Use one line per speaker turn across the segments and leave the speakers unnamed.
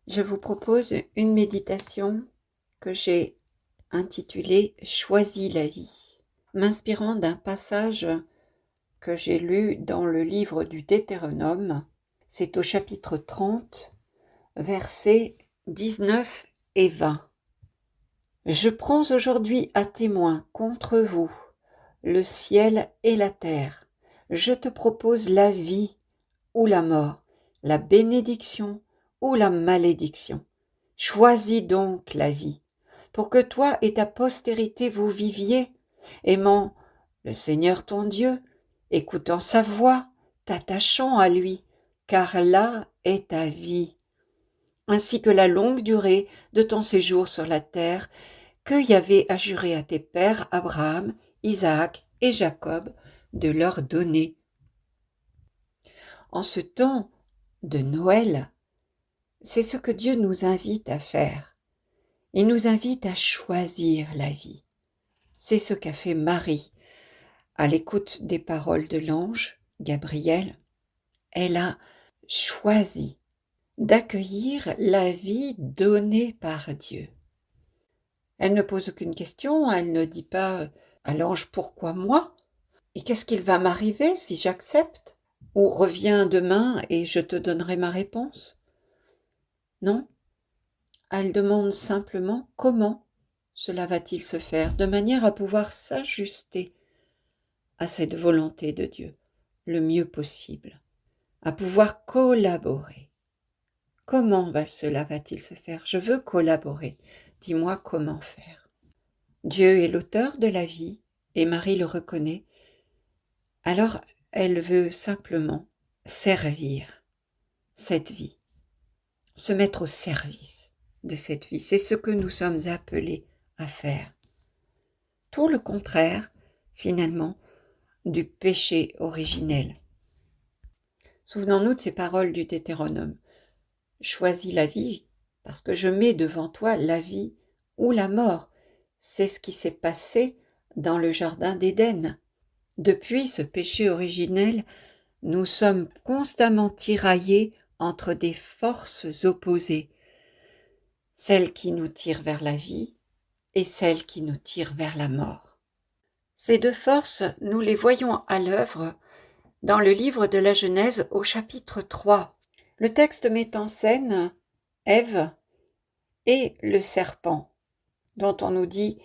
Je vous propose une méditation que j'ai intitulée « Choisis la vie », m'inspirant d'un passage que j'ai lu dans le livre du Deutéronome. C'est au chapitre 30, versets 19 et 20. « Je prends aujourd'hui à témoin contre vous le ciel et la terre. Je te propose la vie ou la mort, la bénédiction ou la malédiction. Choisis donc la vie, pour que toi et ta postérité vous viviez, aimant le Seigneur ton Dieu, écoutant sa voix, t'attachant à lui, car là est ta vie, ainsi que la longue durée de ton séjour sur la terre, que Yahvé a juré à tes pères Abraham, Isaac et Jacob de leur donner. » En ce temps de Noël, c'est ce que Dieu nous invite à faire. Il nous invite à choisir la vie. C'est ce qu'a fait Marie. À l'écoute des paroles de l'ange Gabriel, elle a choisi d'accueillir la vie donnée par Dieu. Elle ne pose aucune question, elle ne dit pas à l'ange « Pourquoi moi ? Et qu'est-ce qu'il va m'arriver si j'accepte ? Ou reviens demain et je te donnerai ma réponse ?» Non, elle demande simplement comment cela va-t-il se faire, de manière à pouvoir s'ajuster à cette volonté de Dieu le mieux possible, à pouvoir collaborer. Comment cela va-t-il se faire ? Je veux collaborer. Dis-moi comment faire. Dieu est l'auteur de la vie et Marie le reconnaît. Alors elle veut simplement servir cette vie, se mettre au service de cette vie. C'est ce que nous sommes appelés à faire. Tout le contraire, finalement, du péché originel. Souvenons-nous de ces paroles du Deutéronome. Choisis la vie, parce que je mets devant toi la vie ou la mort. C'est ce qui s'est passé dans le jardin d'Éden. Depuis ce péché originel, nous sommes constamment tiraillés entre des forces opposées, celles qui nous tirent vers la vie et celles qui nous tirent vers la mort. Ces deux forces, nous les voyons à l'œuvre dans le livre de la Genèse au chapitre 3. Le texte met en scène Ève et le serpent, dont on nous dit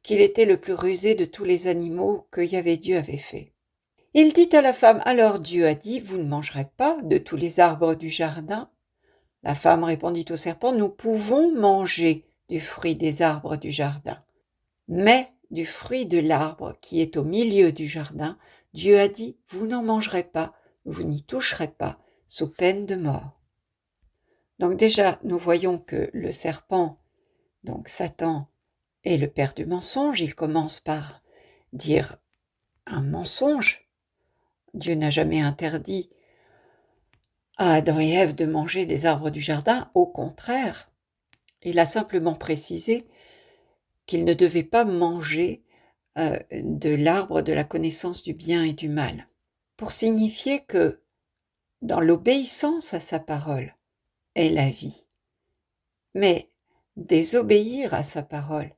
qu'il était le plus rusé de tous les animaux que Dieu avait fait. Il dit à la femme, « Alors Dieu a dit, vous ne mangerez pas de tous les arbres du jardin ?» La femme répondit au serpent, « Nous pouvons manger du fruit des arbres du jardin. Mais du fruit de l'arbre qui est au milieu du jardin, Dieu a dit, vous n'en mangerez pas, vous n'y toucherez pas, sous peine de mort. » Donc déjà, nous voyons que le serpent, donc Satan, est le père du mensonge. Il commence par dire un mensonge. Dieu n'a jamais interdit à Adam et Ève de manger des arbres du jardin. Au contraire, il a simplement précisé qu'ils ne devaient pas manger de l'arbre de la connaissance du bien et du mal, pour signifier que dans l'obéissance à sa parole est la vie. Mais désobéir à sa parole,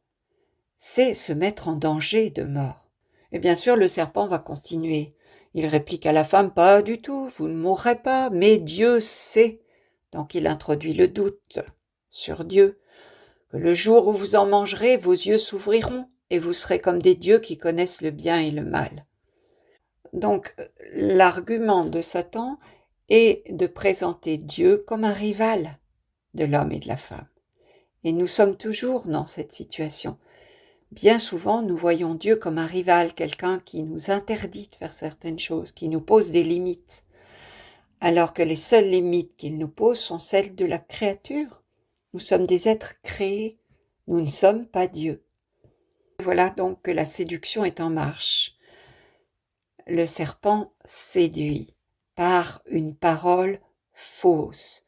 c'est se mettre en danger de mort. Et bien sûr, le serpent va continuer. Il réplique à la femme, « Pas du tout, vous ne mourrez pas, mais Dieu sait. » Donc il introduit le doute sur Dieu, que le jour où vous en mangerez, vos yeux s'ouvriront et vous serez comme des dieux qui connaissent le bien et le mal. Donc l'argument de Satan est de présenter Dieu comme un rival de l'homme et de la femme. Et nous sommes toujours dans cette situation. Bien souvent, nous voyons Dieu comme un rival, quelqu'un qui nous interdit de faire certaines choses, qui nous pose des limites, alors que les seules limites qu'il nous pose sont celles de la créature. Nous sommes des êtres créés, nous ne sommes pas Dieu. Voilà donc que la séduction est en marche. Le serpent séduit par une parole fausse.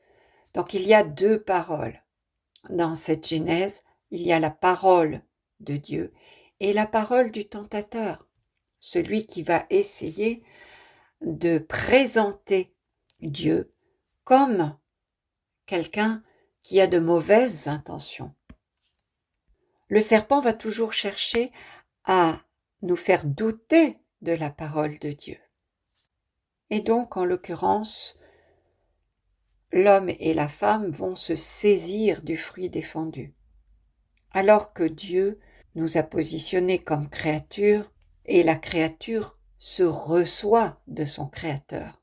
Donc il y a deux paroles. Dans cette Genèse, il y a la parole de Dieu et la parole du tentateur, celui qui va essayer de présenter Dieu comme quelqu'un qui a de mauvaises intentions. Le serpent va toujours chercher à nous faire douter de la parole de Dieu. Et donc, en l'occurrence, l'homme et la femme vont se saisir du fruit défendu, alors que Dieu nous a positionnés comme créatures et la créature se reçoit de son Créateur.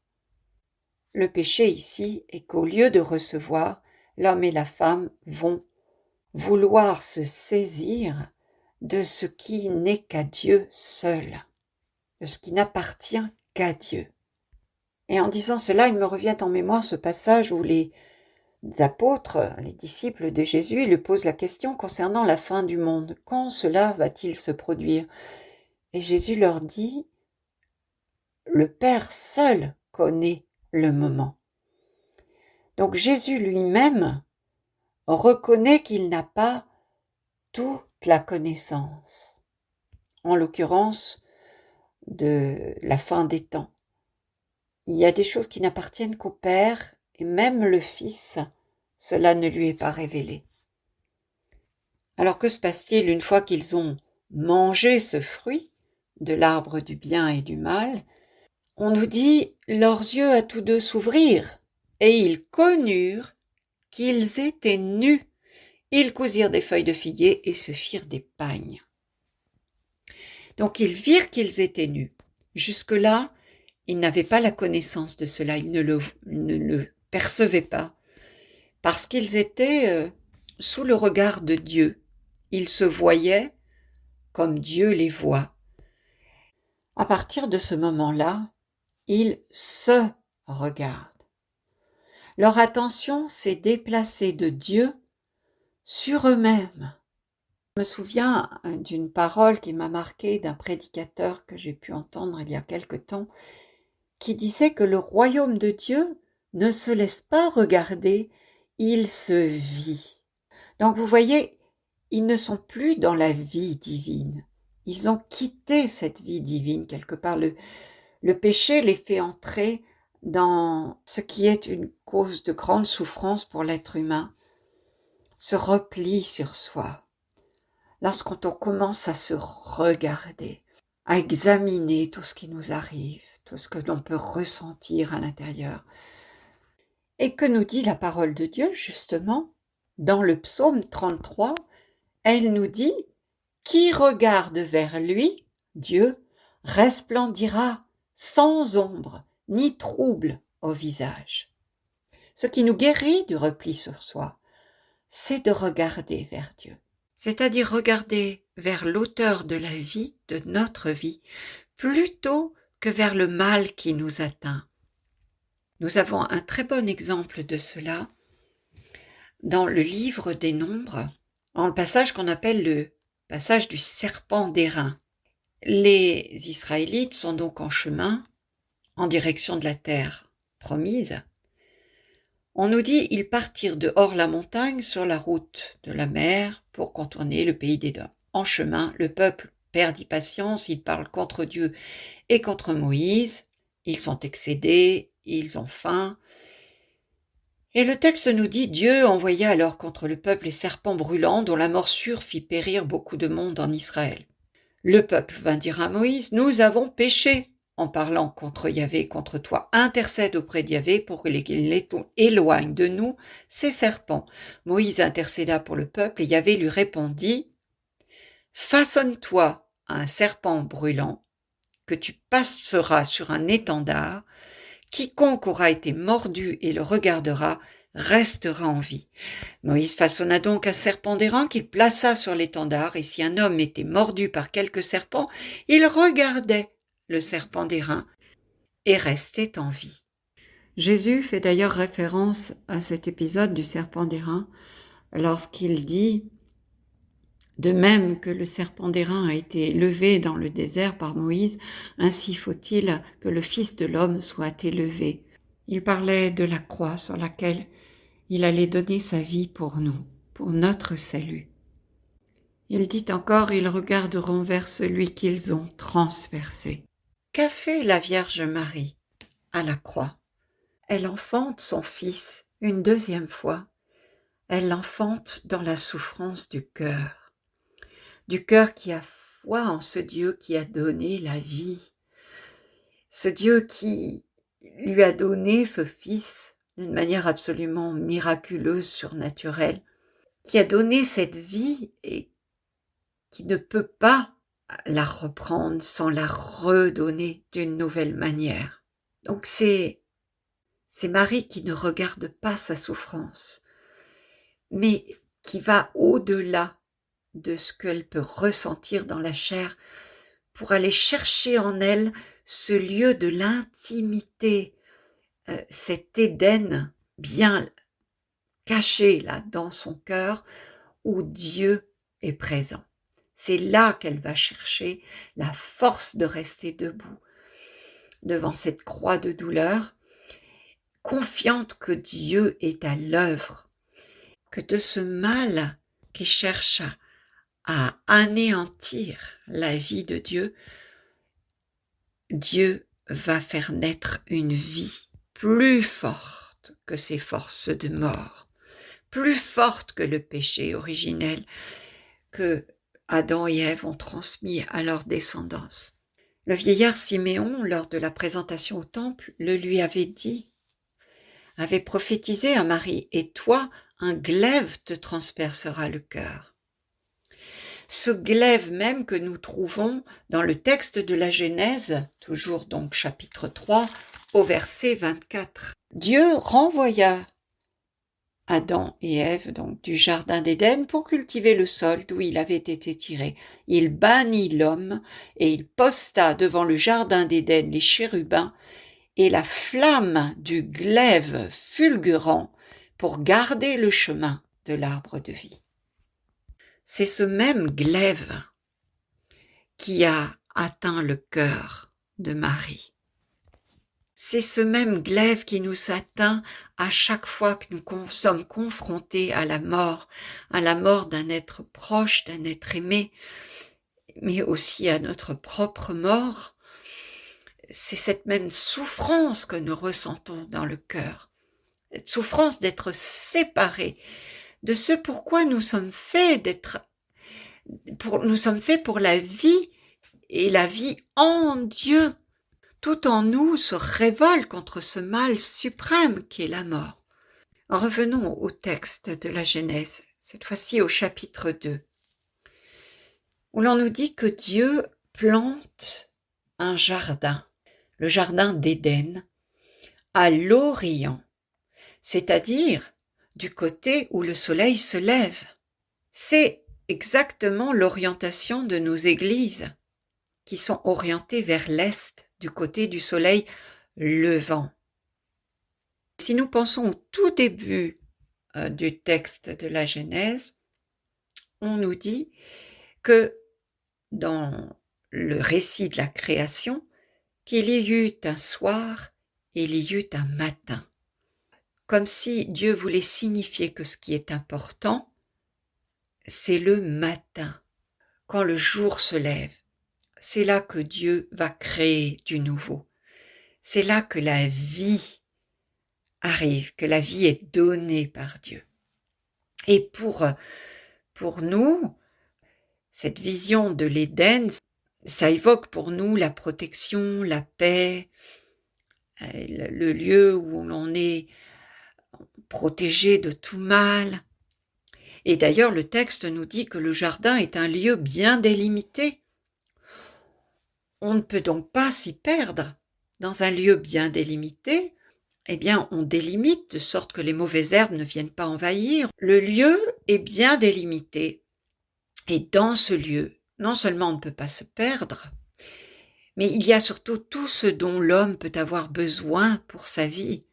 Le péché ici est qu'au lieu de recevoir, l'homme et la femme vont vouloir se saisir de ce qui n'est qu'à Dieu seul, de ce qui n'appartient qu'à Dieu. Et en disant cela, il me revient en mémoire ce passage où les apôtres, les disciples de Jésus, lui posent la question concernant la fin du monde. Quand cela va-t-il se produire? Et Jésus leur dit, le Père seul connaît le moment. Donc Jésus lui-même reconnaît qu'il n'a pas toute la connaissance, en l'occurrence de la fin des temps. Il y a des choses qui n'appartiennent qu'au Père, et même le Fils, cela ne lui est pas révélé. Alors que se passe-t-il une fois qu'ils ont mangé ce fruit de l'arbre du bien et du mal? On nous dit, leurs yeux à tous deux s'ouvrirent, et ils connurent qu'ils étaient nus. Ils cousirent des feuilles de figuier et se firent des pagnes. Donc ils virent qu'ils étaient nus. Jusque-là, ils n'avaient pas la connaissance de cela, ils ne le percevaient pas, parce qu'ils étaient sous le regard de Dieu. Ils se voyaient comme Dieu les voit. À partir de ce moment-là, ils se regardent. Leur attention s'est déplacée de Dieu sur eux-mêmes. Je me souviens d'une parole qui m'a marquée d'un prédicateur que j'ai pu entendre il y a quelque temps, qui disait que le royaume de Dieu ne se laisse pas regarder, il se vit. Donc vous voyez, ils ne sont plus dans la vie divine. Ils ont quitté cette vie divine quelque part. Le péché les fait entrer dans ce qui est une cause de grande souffrance pour l'être humain, ce repli sur soi. Lorsqu'on commence à se regarder, à examiner tout ce qui nous arrive, tout ce que l'on peut ressentir à l'intérieur. Et que nous dit la parole de Dieu, justement, dans le psaume 33, elle nous dit « Qui regarde vers lui, Dieu, resplendira sans ombre ni trouble au visage. » Ce qui nous guérit du repli sur soi, c'est de regarder vers Dieu. C'est-à-dire regarder vers l'auteur de la vie, de notre vie, plutôt que vers le mal qui nous atteint. Nous avons un très bon exemple de cela dans le livre des Nombres, dans le passage qu'on appelle le passage du serpent d'airain. Les Israélites sont donc en chemin en direction de la terre promise. On nous dit ils partirent de hors la montagne sur la route de la mer pour contourner le pays d'Édom. En chemin, le peuple perdit patience, ils parlent contre Dieu et contre Moïse, ils sont excédés, ils ont faim. Et le texte nous dit Dieu envoya alors contre le peuple les serpents brûlants dont la morsure fit périr beaucoup de monde en Israël. Le peuple vint dire à Moïse, nous avons péché en parlant contre Yahvé, contre toi. Intercède auprès de Yahvé pour qu'il éloigne de nous ces serpents. Moïse intercéda pour le peuple et Yahvé lui répondit, façonne-toi un serpent brûlant que tu passeras sur un étendard. Quiconque aura été mordu et le regardera restera en vie. Moïse façonna donc un serpent d'airain qu'il plaça sur l'étendard, et si un homme était mordu par quelque serpent, il regardait le serpent d'airain et restait en vie. Jésus fait d'ailleurs référence à cet épisode du serpent d'airain lorsqu'il dit de même que le serpent d'airain a été élevé dans le désert par Moïse, ainsi faut-il que le Fils de l'homme soit élevé. Il parlait de la croix sur laquelle il allait donner sa vie pour nous, pour notre salut. Il dit encore, ils regarderont vers celui qu'ils ont transpercé. Qu'a fait la Vierge Marie à la croix? Elle enfante son Fils une deuxième fois, Elle l'enfante dans la souffrance du cœur qui a foi en ce Dieu qui a donné la vie, ce Dieu qui lui a donné ce Fils d'une manière absolument miraculeuse, surnaturelle, qui a donné cette vie et qui ne peut pas la reprendre sans la redonner d'une nouvelle manière. Donc c'est Marie qui ne regarde pas sa souffrance, mais qui va au-delà de ce qu'elle peut ressentir dans la chair pour aller chercher en elle ce lieu de l'intimité, cet Éden bien caché là dans son cœur où Dieu est présent. C'est là qu'elle va chercher la force de rester debout devant cette croix de douleur, confiante que Dieu est à l'œuvre, que de ce mal qui cherche à anéantir la vie de Dieu, Dieu va faire naître une vie plus forte que ses forces de mort, plus forte que le péché originel que Adam et Ève ont transmis à leur descendance. Le vieillard Siméon, lors de la présentation au temple, le lui avait dit, avait prophétisé à Marie, « Et toi, un glaive te transpercera le cœur. » Ce glaive même que nous trouvons dans le texte de la Genèse, toujours donc chapitre 3, au verset 24. Dieu renvoya Adam et Ève donc du jardin d'Éden pour cultiver le sol d'où il avait été tiré. Il bannit l'homme et il posta devant le jardin d'Éden les chérubins et la flamme du glaive fulgurant pour garder le chemin de l'arbre de vie. C'est ce même glaive qui a atteint le cœur de Marie. C'est ce même glaive qui nous atteint à chaque fois que nous sommes confrontés à la mort d'un être proche, d'un être aimé, mais aussi à notre propre mort. C'est cette même souffrance que nous ressentons dans le cœur, cette souffrance d'être séparés de ce pourquoi nous sommes faits nous sommes faits pour la vie et la vie en Dieu. Tout en nous se révolte contre ce mal suprême qui est la mort. Revenons au texte de la Genèse, cette fois-ci au chapitre 2, où l'on nous dit que Dieu plante un jardin, le jardin d'Éden, à l'Orient, c'est-à-dire du côté où le soleil se lève. C'est exactement l'orientation de nos églises, qui sont orientées vers l'est, du côté du soleil levant. Si nous pensons au tout début du texte de la Genèse, on nous dit que dans le récit de la création, qu'il y eut un soir et il y eut un matin. Comme si Dieu voulait signifier que ce qui est important, c'est le matin, quand le jour se lève. C'est là que Dieu va créer du nouveau. C'est là que la vie arrive, que la vie est donnée par Dieu. Et pour nous, cette vision de l'Éden, ça évoque pour nous la protection, la paix, le lieu où l'on est protégé de tout mal. Et d'ailleurs, le texte nous dit que le jardin est un lieu bien délimité. On ne peut donc pas s'y perdre. Dans un lieu bien délimité, eh bien, on délimite de sorte que les mauvaises herbes ne viennent pas envahir. Le lieu est bien délimité. Et dans ce lieu, non seulement on ne peut pas se perdre, mais il y a surtout tout ce dont l'homme peut avoir besoin pour sa vie,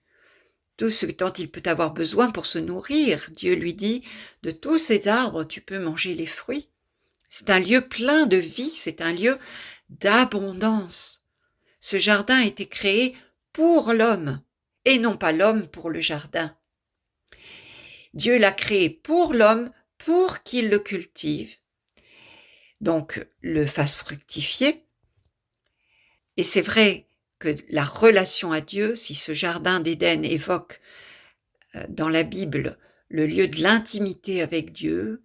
tout ce dont il peut avoir besoin pour se nourrir. Dieu lui dit, de tous ces arbres, tu peux manger les fruits. C'est un lieu plein de vie, c'est un lieu d'abondance. Ce jardin a été créé pour l'homme et non pas l'homme pour le jardin. Dieu l'a créé pour l'homme, pour qu'il le cultive, donc le fasse fructifier. Et c'est vrai que la relation à Dieu, si ce jardin d'Éden évoque dans la Bible le lieu de l'intimité avec Dieu,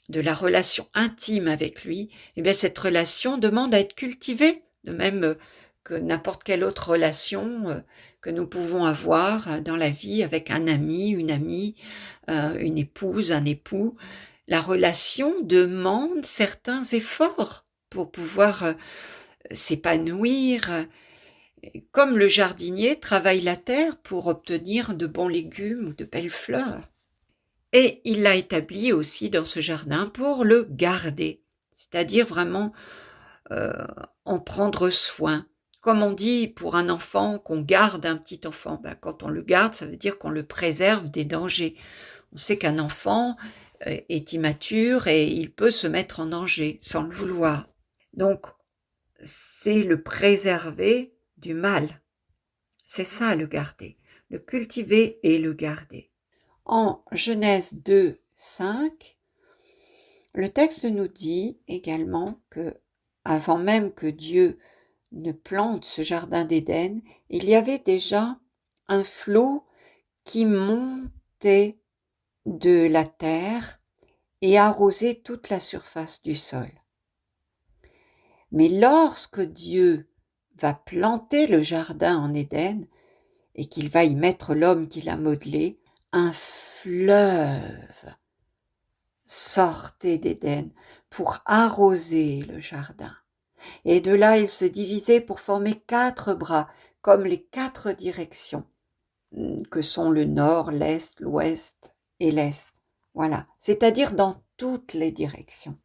de la relation intime avec lui, eh bien cette relation demande à être cultivée, de même que n'importe quelle autre relation que nous pouvons avoir dans la vie avec un ami, une amie, une épouse, un époux. La relation demande certains efforts pour pouvoir s'épanouir, comme le jardinier travaille la terre pour obtenir de bons légumes ou de belles fleurs. Et il l'a établi aussi dans ce jardin pour le garder, c'est-à-dire vraiment en prendre soin. Comme on dit pour un enfant qu'on garde un petit enfant, quand on le garde, ça veut dire qu'on le préserve des dangers. On sait qu'un enfant est immature et il peut se mettre en danger sans le vouloir. Donc, c'est le préserver du mal. C'est ça le garder, le cultiver et le garder. En Genèse 2, 5, le texte nous dit également que, avant même que Dieu ne plante ce jardin d'Éden, il y avait déjà un flot qui montait de la terre et arrosait toute la surface du sol. Mais lorsque Dieu va planter le jardin en Éden et qu'il va y mettre l'homme qu'il a modelé, un fleuve sortait d'Éden pour arroser le jardin. Et de là, il se divisait pour former 4 bras, comme les 4 directions, que sont le nord, l'est, l'ouest et l'est. Voilà, c'est-à-dire dans toutes les directions.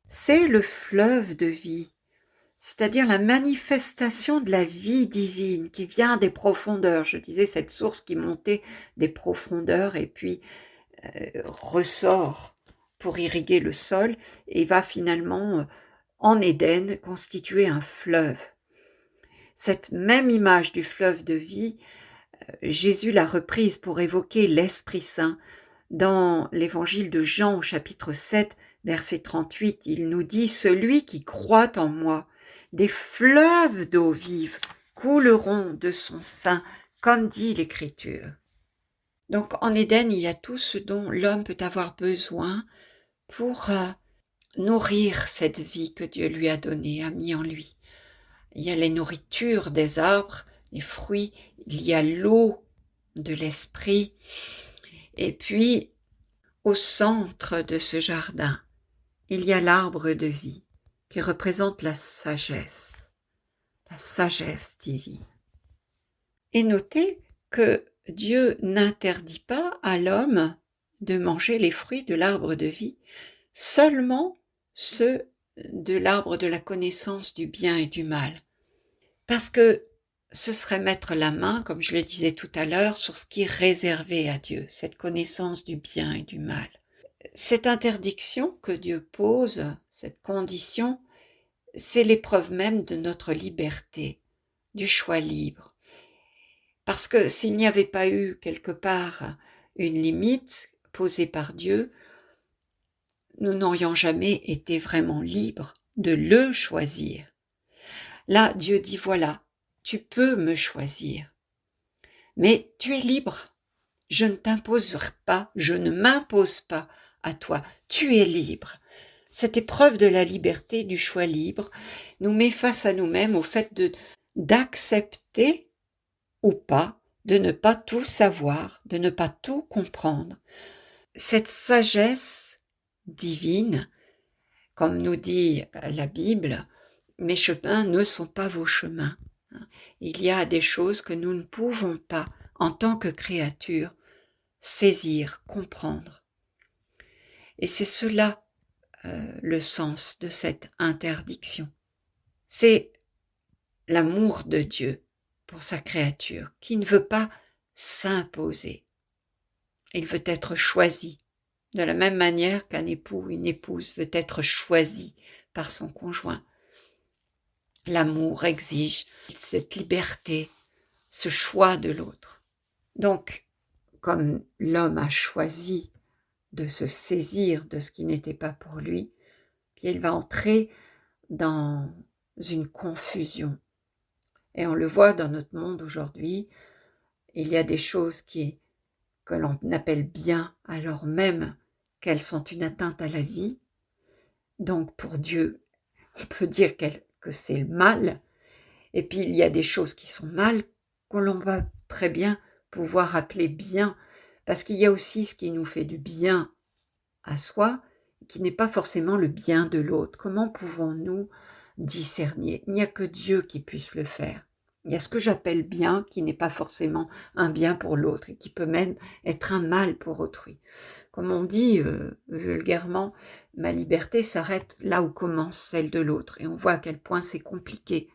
C'est le fleuve de vie, c'est-à-dire la manifestation de la vie divine qui vient des profondeurs. Je disais cette source qui montait des profondeurs et puis ressort pour irriguer le sol et va finalement en Éden constituer un fleuve. Cette même image du fleuve de vie, Jésus l'a reprise pour évoquer l'Esprit Saint. Dans l'évangile de Jean au chapitre 7, verset 38, il nous dit « Celui qui croit en moi, des fleuves d'eau vive couleront de son sein, comme dit l'Écriture. » Donc en Éden, il y a tout ce dont l'homme peut avoir besoin pour nourrir cette vie que Dieu lui a donnée, a mis en lui. Il y a les nourritures des arbres, les fruits, il y a l'eau de l'esprit. Et puis, au centre de ce jardin, il y a l'arbre de vie qui représente la sagesse divine. Et notez que Dieu n'interdit pas à l'homme de manger les fruits de l'arbre de vie, seulement ceux de l'arbre de la connaissance du bien et du mal. Parce que ce serait mettre la main, comme je le disais tout à l'heure, sur ce qui est réservé à Dieu, cette connaissance du bien et du mal. Cette interdiction que Dieu pose, cette condition, c'est l'épreuve même de notre liberté, du choix libre. Parce que s'il n'y avait pas eu quelque part une limite posée par Dieu, nous n'aurions jamais été vraiment libres de le choisir. Là, Dieu dit, voilà, tu peux me choisir, mais tu es libre. Je ne t'imposerai pas, je ne m'impose pas à toi, tu es libre. Cette épreuve de la liberté, du choix libre, nous met face à nous-mêmes au fait d'accepter ou pas, de ne pas tout savoir, de ne pas tout comprendre. Cette sagesse divine, comme nous dit la Bible, mes chemins ne sont pas vos chemins. Il y a des choses que nous ne pouvons pas, en tant que créatures, saisir, comprendre. Et c'est cela le sens de cette interdiction. C'est l'amour de Dieu pour sa créature, qui ne veut pas s'imposer. Il veut être choisi, de la même manière qu'un époux ou une épouse veut être choisi par son conjoint. L'amour exige cette liberté, ce choix de l'autre. Donc, comme l'homme a choisi de se saisir de ce qui n'était pas pour lui, il va entrer dans une confusion. Et on le voit dans notre monde aujourd'hui, il y a des choses que l'on appelle bien alors même qu'elles sont une atteinte à la vie. Donc pour Dieu, on peut dire que c'est le mal. Et puis il y a des choses qui sont mal que l'on va très bien pouvoir appeler bien, parce qu'il y a aussi ce qui nous fait du bien à soi, qui n'est pas forcément le bien de l'autre. Comment pouvons-nous discerner? Il n'y a que Dieu qui puisse le faire. Il y a ce que j'appelle bien, qui n'est pas forcément un bien pour l'autre, et qui peut même être un mal pour autrui. Comme on dit vulgairement, ma liberté s'arrête là où commence celle de l'autre, et on voit à quel point c'est compliqué.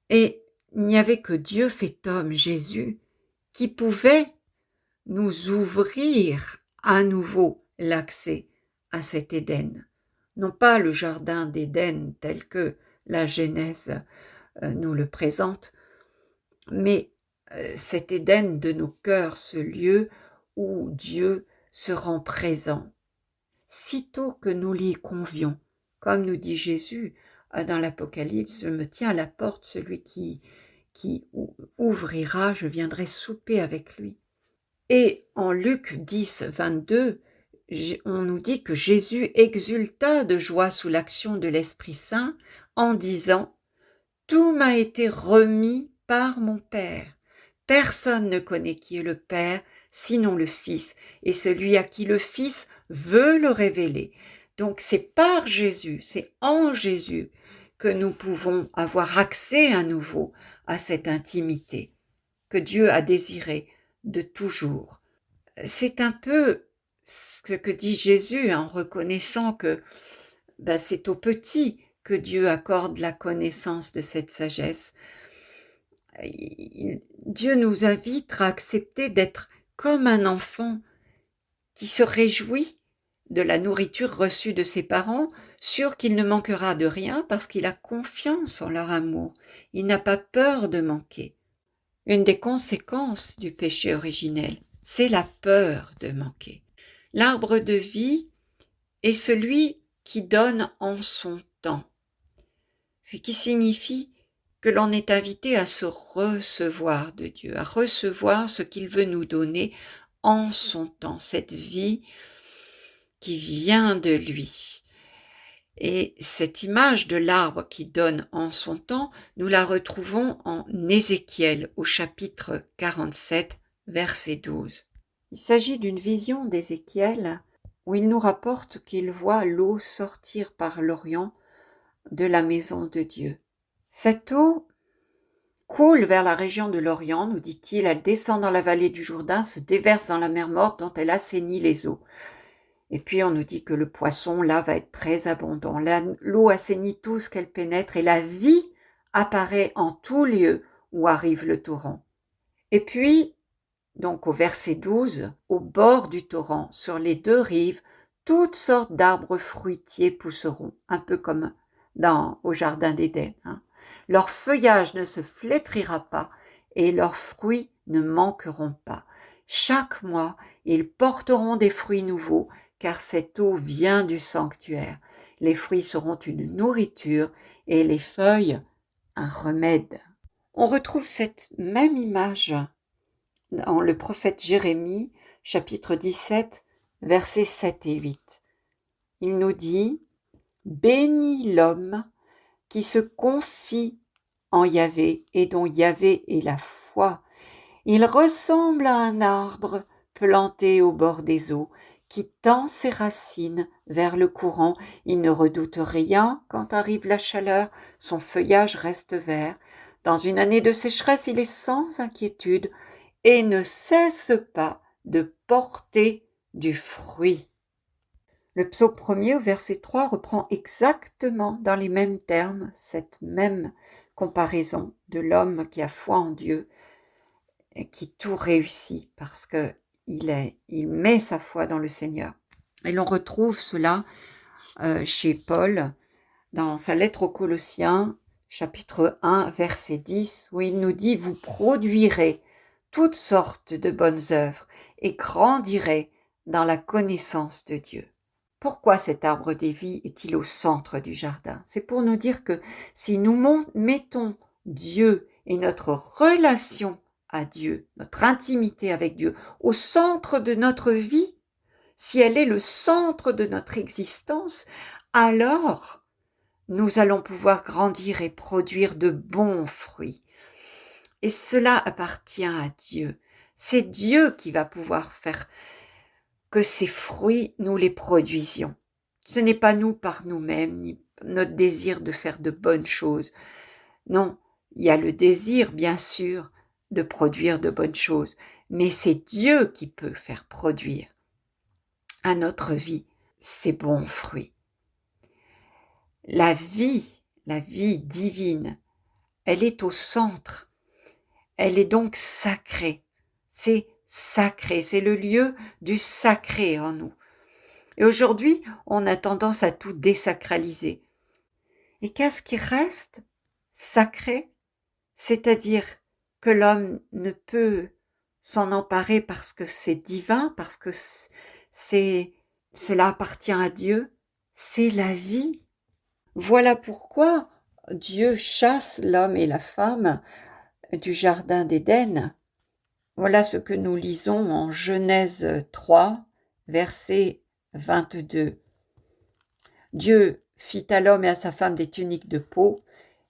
Et il n'y avait que Dieu fait homme, Jésus, qui pouvait nous ouvrir à nouveau l'accès à cet Éden. Non pas le jardin d'Éden tel que la Genèse nous le présente, mais cet Éden de nos cœurs, ce lieu où Dieu se rend présent. Sitôt que nous l'y convions, comme nous dit Jésus dans l'Apocalypse, je me tiens à la porte, celui qui ouvrira, je viendrai souper avec lui. Et en Luc 10, 22, on nous dit que Jésus exulta de joie sous l'action de l'Esprit Saint en disant « Tout m'a été remis par mon Père. Personne ne connaît qui est le Père, sinon le Fils, et celui à qui le Fils veut le révéler. » Donc c'est par Jésus, c'est en Jésus que nous pouvons avoir accès à nouveau à cette intimité que Dieu a désirée de toujours. C'est un peu ce que dit Jésus en reconnaissant que c'est aux petits que Dieu accorde la connaissance de cette sagesse. Dieu nous invite à accepter d'être comme un enfant qui se réjouit de la nourriture reçue de ses parents, sûr qu'il ne manquera de rien parce qu'il a confiance en leur amour. Il n'a pas peur de manquer. Une des conséquences du péché originel, c'est la peur de manquer. L'arbre de vie est celui qui donne en son temps, ce qui signifie que l'on est invité à se recevoir de Dieu, à recevoir ce qu'il veut nous donner en son temps, cette vie qui vient de lui. Et cette image de l'arbre qui donne en son temps, nous la retrouvons en Ézéchiel au chapitre 47, verset 12. Il s'agit d'une vision d'Ézéchiel où il nous rapporte qu'il voit l'eau sortir par l'Orient de la maison de Dieu. Cette eau coule vers la région de l'Orient, nous dit-il, elle descend dans la vallée du Jourdain, se déverse dans la mer Morte dont elle assainit les eaux. Et puis on nous dit que le poisson là va être très abondant. L'eau assainit tout ce qu'elle pénètre et la vie apparaît en tout lieu où arrive le torrent. Et puis, donc au verset 12, au bord du torrent, sur les deux rives, toutes sortes d'arbres fruitiers pousseront, un peu comme au jardin d'Éden. Leur feuillage ne se flétrira pas et leurs fruits ne manqueront pas. Chaque mois, ils porteront des fruits nouveaux, car cette eau vient du sanctuaire. Les fruits seront une nourriture et les feuilles un remède. On retrouve cette même image dans le prophète Jérémie, chapitre 17, versets 7 et 8. Il nous dit « Bénis l'homme qui se confie en Yahvé et dont Yahvé est la foi. Il ressemble à un arbre planté au bord des eaux, qui tend ses racines vers le courant. Il ne redoute rien quand arrive la chaleur, son feuillage reste vert. Dans une année de sécheresse, il est sans inquiétude et ne cesse pas de porter du fruit. » Le psaume 1er au verset 3 reprend exactement dans les mêmes termes cette même comparaison de l'homme qui a foi en Dieu et qui tout réussit parce qu'il met sa foi dans le Seigneur. Et l'on retrouve cela chez Paul dans sa lettre aux Colossiens, chapitre 1, verset 10, où il nous dit « Vous produirez toutes sortes de bonnes œuvres et grandirez dans la connaissance de Dieu. » Pourquoi cet arbre des vies est-il au centre du jardin? C'est pour nous dire que si nous mettons Dieu et notre relation à Dieu, notre intimité avec Dieu, au centre de notre vie, si elle est le centre de notre existence, alors nous allons pouvoir grandir et produire de bons fruits. Et cela appartient à Dieu. C'est Dieu qui va pouvoir faire que ces fruits, nous les produisions. Ce n'est pas nous par nous-mêmes, ni notre désir de faire de bonnes choses. Non, il y a le désir, bien sûr, de produire de bonnes choses, mais c'est Dieu qui peut faire produire à notre vie ces bons fruits. La vie divine, elle est au centre. Elle est donc sacrée. C'est sacré, c'est le lieu du sacré en nous. Et aujourd'hui, on a tendance à tout désacraliser. Et qu'est-ce qui reste sacré? C'est-à-dire que l'homme ne peut s'en emparer parce que c'est divin, parce que cela appartient à Dieu, c'est la vie. Voilà pourquoi Dieu chasse l'homme et la femme du jardin d'Éden. Voilà ce que nous lisons en Genèse 3, verset 22. Dieu fit à l'homme et à sa femme des tuniques de peau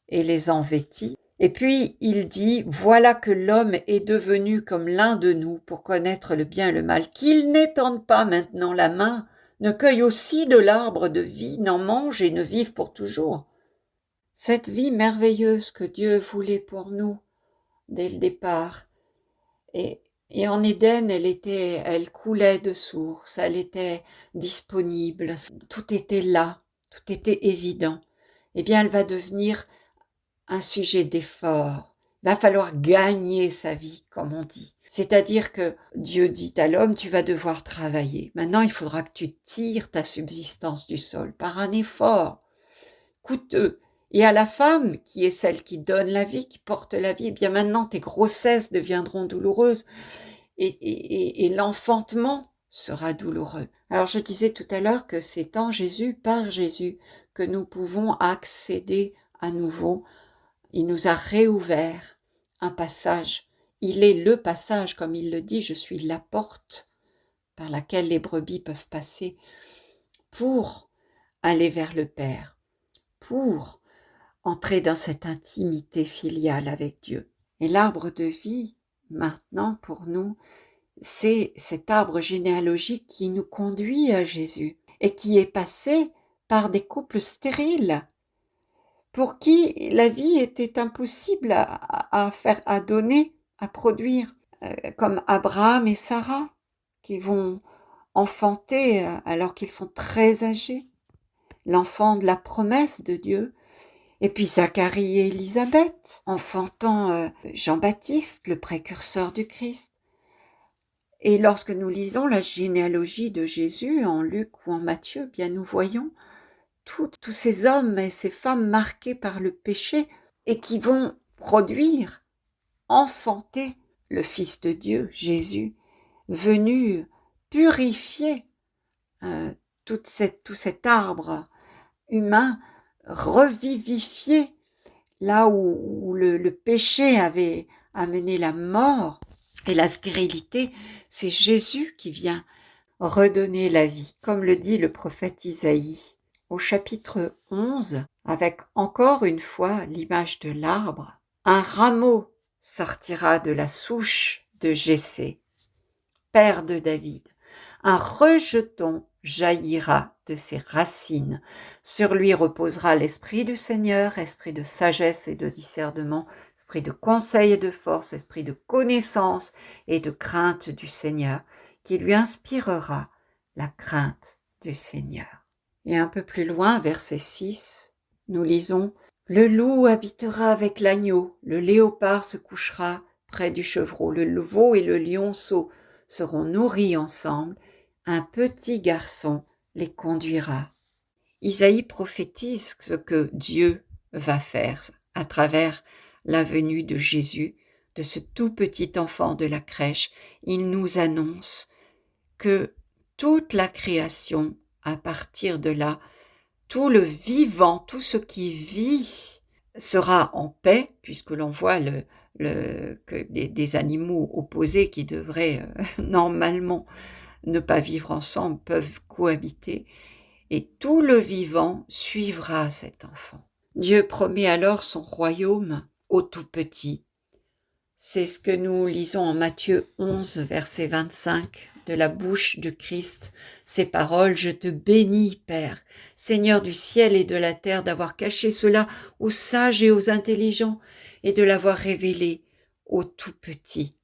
et les en vêtit. Et puis il dit, voilà que l'homme est devenu comme l'un de nous pour connaître le bien et le mal, qu'il n'étende pas maintenant la main, ne cueille aussi de l'arbre de vie, n'en mange et ne vive pour toujours. Cette vie merveilleuse que Dieu voulait pour nous dès le départ, et en Éden, elle coulait de source, elle était disponible, tout était là, tout était évident. Eh bien, elle va devenir un sujet d'effort. Il va falloir gagner sa vie, comme on dit. C'est-à-dire que Dieu dit à l'homme, tu vas devoir travailler. Maintenant, il faudra que tu tires ta subsistance du sol par un effort coûteux. Et à la femme, qui est celle qui donne la vie, qui porte la vie, eh bien maintenant tes grossesses deviendront douloureuses et l'enfantement sera douloureux. Alors je disais tout à l'heure que c'est en Jésus, par Jésus, que nous pouvons accéder à nouveau. Il nous a réouvert un passage. Il est le passage, comme il le dit, je suis la porte par laquelle les brebis peuvent passer pour aller vers le Père, pour entrer dans cette intimité filiale avec Dieu. Et l'arbre de vie, maintenant, pour nous, c'est cet arbre généalogique qui nous conduit à Jésus et qui est passé par des couples stériles pour qui la vie était impossible à faire, à donner, à produire, comme Abraham et Sarah, qui vont enfanter alors qu'ils sont très âgés, l'enfant de la promesse de Dieu. Et puis Zacharie et Élisabeth, enfantant Jean-Baptiste, le précurseur du Christ. Et lorsque nous lisons la généalogie de Jésus en Luc ou en Matthieu, bien nous voyons tous ces hommes et ces femmes marqués par le péché et qui vont produire, enfanter le Fils de Dieu, Jésus, venu purifier tout cet arbre humain, revivifier là où le péché avait amené la mort et la stérilité. C'est Jésus qui vient redonner la vie, comme le dit le prophète Isaïe au chapitre 11, avec encore une fois l'image de l'arbre. Un rameau sortira de la souche de Jessé, père de David. Un rejeton jaillira de ses racines. Sur lui reposera l'esprit du Seigneur, esprit de sagesse et de discernement, esprit de conseil et de force, esprit de connaissance et de crainte du Seigneur, qui lui inspirera la crainte du Seigneur. Et un peu plus loin, verset 6, nous lisons « Le loup habitera avec l'agneau, le léopard se couchera près du chevreau, le veau et le lionceau seront nourris ensemble, un petit garçon les conduira. » Isaïe prophétise ce que Dieu va faire à travers la venue de Jésus, de ce tout petit enfant de la crèche. Il nous annonce que toute la création, à partir de là, tout le vivant, tout ce qui vit, sera en paix, puisque l'on voit que des animaux opposés qui devraient normalement ne pas vivre ensemble peuvent cohabiter, et tout le vivant suivra cet enfant. Dieu promet alors son royaume au tout petit. C'est ce que nous lisons en Matthieu 11, verset 25, de la bouche du Christ. Ces paroles: je te bénis, Père, Seigneur du ciel et de la terre, d'avoir caché cela aux sages et aux intelligents, et de l'avoir révélé aux tout petits.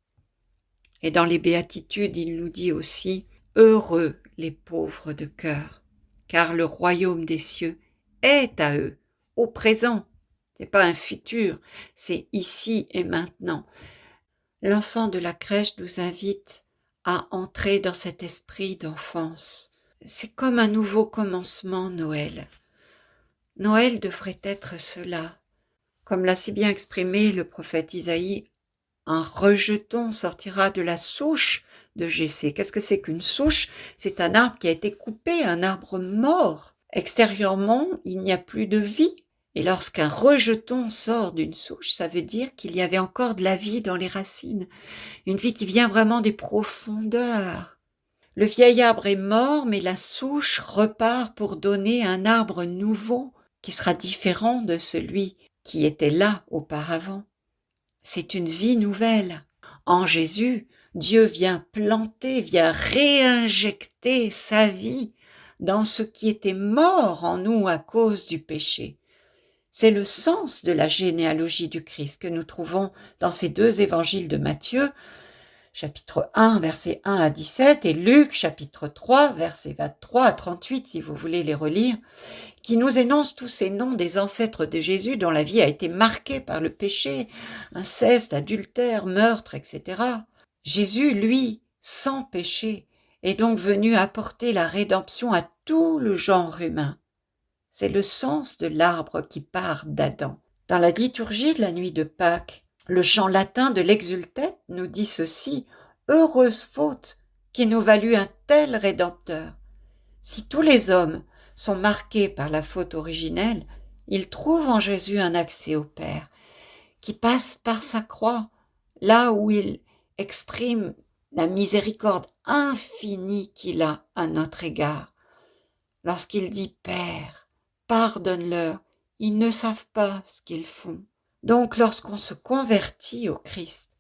Et dans les béatitudes, il nous dit aussi: heureux les pauvres de cœur, car le royaume des cieux est à eux, au présent. C'est pas un futur, c'est ici et maintenant. L'enfant de la crèche nous invite à entrer dans cet esprit d'enfance. C'est comme un nouveau commencement, Noël. Noël devrait être cela. Comme l'a si bien exprimé le prophète Isaïe, un rejeton sortira de la souche de Jessé. Qu'est-ce que c'est qu'une souche? C'est un arbre qui a été coupé, un arbre mort. Extérieurement, il n'y a plus de vie. Et lorsqu'un rejeton sort d'une souche, ça veut dire qu'il y avait encore de la vie dans les racines. Une vie qui vient vraiment des profondeurs. Le vieil arbre est mort, mais la souche repart pour donner un arbre nouveau qui sera différent de celui qui était là auparavant. C'est une vie nouvelle. En Jésus, Dieu vient planter, vient réinjecter sa vie dans ce qui était mort en nous à cause du péché. C'est le sens de la généalogie du Christ que nous trouvons dans ces deux évangiles de Matthieu, chapitre 1, versets 1 à 17, et Luc, chapitre 3, versets 23 à 38, si vous voulez les relire, qui nous énoncent tous ces noms des ancêtres de Jésus dont la vie a été marquée par le péché, inceste, adultère, meurtre, etc. Jésus, lui, sans péché, est donc venu apporter la rédemption à tout le genre humain. C'est le sens de l'arbre qui part d'Adam. Dans la liturgie de la nuit de Pâques, le chant latin de l'Exultet nous dit ceci: « Heureuse faute qui nous valut un tel Rédempteur. » Si tous les hommes sont marqués par la faute originelle, ils trouvent en Jésus un accès au Père, qui passe par sa croix, là où il exprime la miséricorde infinie qu'il a à notre égard. Lorsqu'il dit « Père, pardonne-leur, ils ne savent pas ce qu'ils font. » Donc, lorsqu'on se convertit au Christ,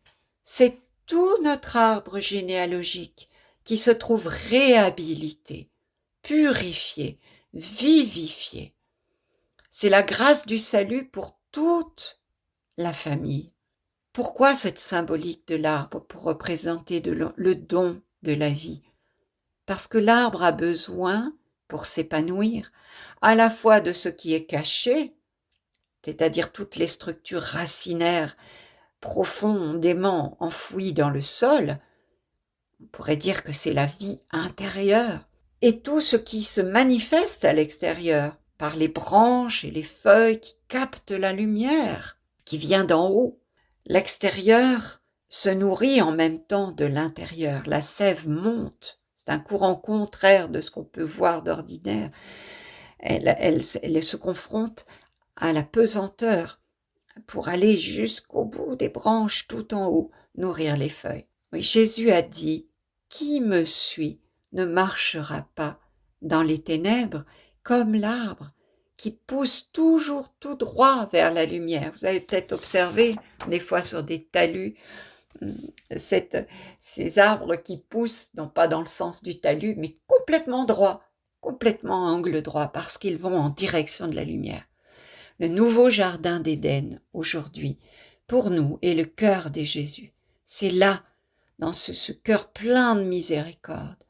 c'est tout notre arbre généalogique qui se trouve réhabilité, purifié, vivifié. C'est la grâce du salut pour toute la famille. Pourquoi cette symbolique de l'arbre pour représenter le don de la vie? Parce que l'arbre a besoin, pour s'épanouir, à la fois de ce qui est caché, c'est-à-dire toutes les structures racinaires profondément enfouies dans le sol. On pourrait dire que c'est la vie intérieure, et tout ce qui se manifeste à l'extérieur par les branches et les feuilles qui captent la lumière qui vient d'en haut. L'extérieur se nourrit en même temps de l'intérieur. La sève monte. C'est un courant contraire de ce qu'on peut voir d'ordinaire. Elle se confronte à la pesanteur pour aller jusqu'au bout des branches tout en haut, nourrir les feuilles. Oui, Jésus a dit: « Qui me suit ne marchera pas dans les ténèbres comme l'arbre qui pousse toujours tout droit vers la lumière. » Vous avez peut-être observé des fois sur des talus ces arbres qui poussent, non pas dans le sens du talus, mais complètement droit, complètement à angle droit, parce qu'ils vont en direction de la lumière. Le nouveau jardin d'Éden, aujourd'hui, pour nous, est le cœur de Jésus. C'est là, dans ce cœur plein de miséricorde,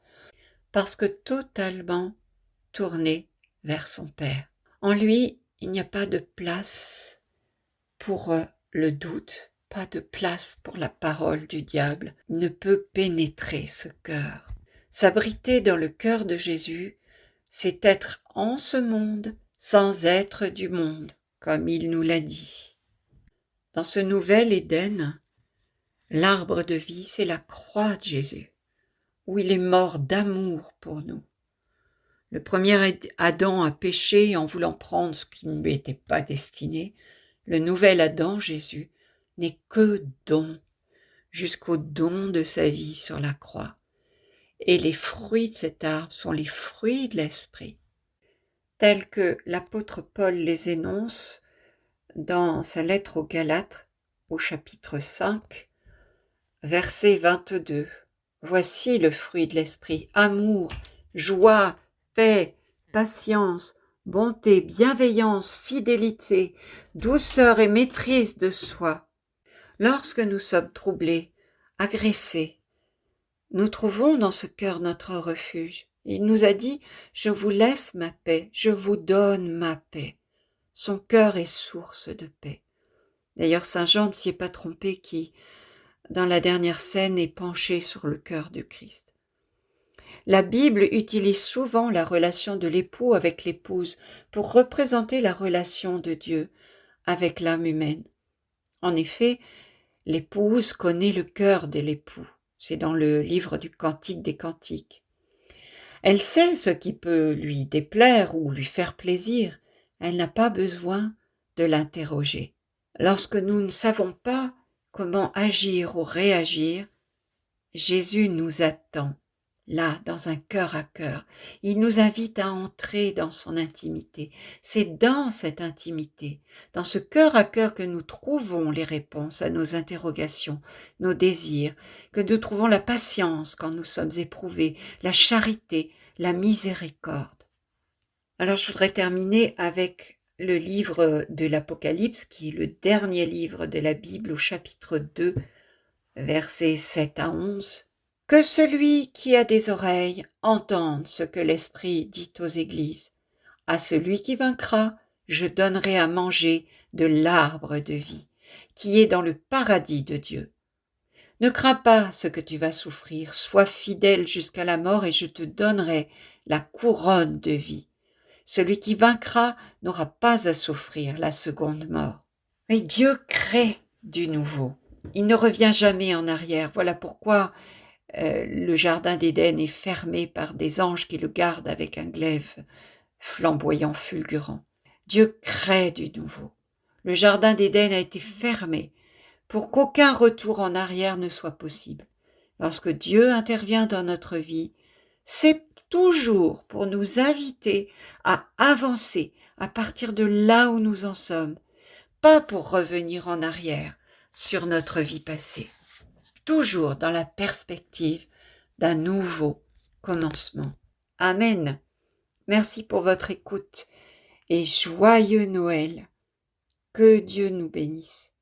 parce que totalement tourné vers son Père. En lui, il n'y a pas de place pour le doute, pas de place pour la parole du diable, ne peut pénétrer ce cœur. S'abriter dans le cœur de Jésus, c'est être en ce monde sans être du monde, comme il nous l'a dit. Dans ce nouvel Éden, l'arbre de vie, c'est la croix de Jésus, où il est mort d'amour pour nous. Le premier Adam a péché en voulant prendre ce qui ne lui était pas destiné. Le nouvel Adam, Jésus, n'est que don, jusqu'au don de sa vie sur la croix. Et les fruits de cet arbre sont les fruits de l'esprit, tels que l'apôtre Paul les énonce dans sa lettre aux Galates, au chapitre 5, verset 22. Voici le fruit de l'esprit: amour, joie, paix, patience, bonté, bienveillance, fidélité, douceur et maîtrise de soi. Lorsque nous sommes troublés, agressés, nous trouvons dans ce cœur notre refuge. Il nous a dit: je vous laisse ma paix, je vous donne ma paix. Son cœur est source de paix. D'ailleurs, saint Jean ne s'y est pas trompé qui, dans la dernière scène, est penché sur le cœur du Christ. La Bible utilise souvent la relation de l'époux avec l'épouse pour représenter la relation de Dieu avec l'âme humaine. En effet, l'épouse connaît le cœur de l'époux. C'est dans le livre du Cantique des Cantiques. Elle sait ce qui peut lui déplaire ou lui faire plaisir. Elle n'a pas besoin de l'interroger. Lorsque nous ne savons pas comment agir ou réagir, Jésus nous attend, là, dans un cœur à cœur. Il nous invite à entrer dans son intimité. C'est dans cette intimité, dans ce cœur à cœur, que nous trouvons les réponses à nos interrogations, nos désirs, que nous trouvons la patience quand nous sommes éprouvés, la charité, la miséricorde. Alors je voudrais terminer avec le livre de l'Apocalypse, qui est le dernier livre de la Bible, au chapitre 2, versets 7 à 11. Que celui qui a des oreilles entende ce que l'Esprit dit aux églises. À celui qui vaincra, je donnerai à manger de l'arbre de vie, qui est dans le paradis de Dieu. Ne crains pas ce que tu vas souffrir, sois fidèle jusqu'à la mort et je te donnerai la couronne de vie. Celui qui vaincra n'aura pas à souffrir la seconde mort. Mais Dieu crée du nouveau. Il ne revient jamais en arrière. Voilà pourquoi le jardin d'Éden est fermé par des anges qui le gardent avec un glaive flamboyant, fulgurant. Dieu crée du nouveau. Le jardin d'Éden a été fermé pour qu'aucun retour en arrière ne soit possible. Lorsque Dieu intervient dans notre vie, c'est toujours pour nous inviter à avancer à partir de là où nous en sommes, pas pour revenir en arrière sur notre vie passée. Toujours dans la perspective d'un nouveau commencement. Amen. Merci pour votre écoute et joyeux Noël. Que Dieu nous bénisse.